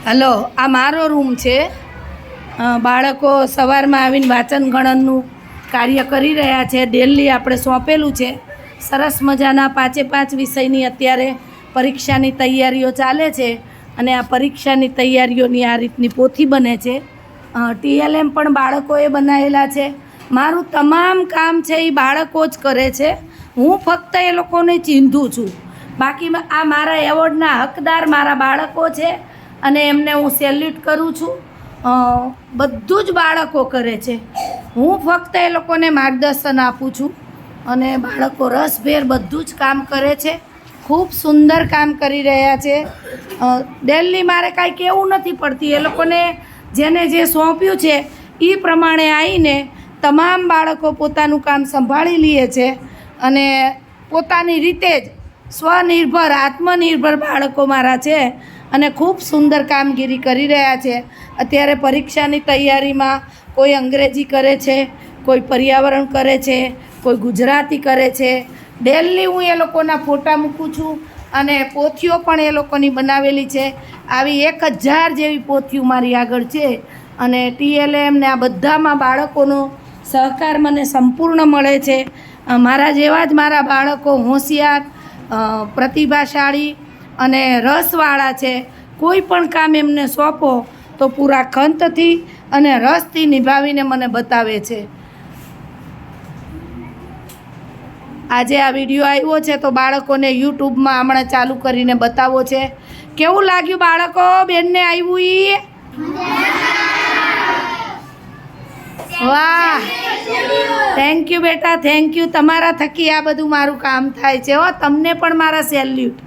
Hello, આ મારો room છે. બાળકો સવારમાં આવીને વાંચન ગણનનું કાર્ય કરી રહ્યા છે. ડેલી આપણે સોંપેલું છે. સરસ મજાના 5 વિષયની અત્યારે પરીક્ષાની તૈયારીઓ ચાલે છે અને આ પરીક્ષાની તૈયારીઓની આ રીતની પોથી બને છે. TLM પણ બાળકોએ બનાવેલા છે. મારું તમામ કામ છે એ બાળકો જ કરે છે. હું ફક્ત એ લોકોને ચીંધું છું. બાકી આ મારા એવોર્ડના હકદાર મારા બાળકો છે અને એમને હું સેલ્યુટ કરું છું. બધું જ બાળકો કરે છે. હું ફક્ત એ લોકોને માર્ગદર્શન આપું છું અને બાળકો રસભેર બધું જ કામ કરે છે. ખૂબ સુંદર કામ કરી રહ્યા છે. ડેલી મારે કાંઈ કહેવું નથી પડતી. એ લોકોને જેને જે સોંપ્યું છે એ પ્રમાણે આવીને તમામ બાળકો પોતાનું કામ સંભાળી લે છે અને પોતાની રીતે જ સ્વનિર્ભર આત્મનિર્ભર બાળકો મારા છે અને ખૂબ સુંદર કામગીરી કરી રહ્યા છે. અત્યારે પરીક્ષાની તૈયારીમાં કોઈ અંગ્રેજી કરે છે, કોઈ પર્યાવરણ કરે છે, કોઈ ગુજરાતી કરે છે. ડેલી હું એ લોકોના ફોટા મૂકું છું અને પોથીઓ પણ એ લોકોની બનાવેલી છે. આવી 1000 જેવી પોથીઓ મારી આગળ છે અને TLM ને આ બધામાં બાળકોનો સહકાર મને સંપૂર્ણ મળે છે. મારા જેવા જ મારા બાળકો હોશિયાર, પ્રતિભાશાળી અને રસવાળા છે. કોઈ પણ કામ એમને સોંપો તો પૂરા ખંતથી અને રસથી નિભાવીને મને બતાવે છે. આજે આ વિડીયો આવ્યો છે તો બાળકોને યુટ્યુબમાં હમણાં ચાલુ કરીને બતાવો છે. કેવું લાગ્યું બાળકો? બેનને આવ્યું ઈ? વાહ, થેન્ક યુ બેટા, થેન્ક યુ. તમારા થકી આ બધું મારું કામ થાય છે. તમને પણ મારા સેલ્યુટ.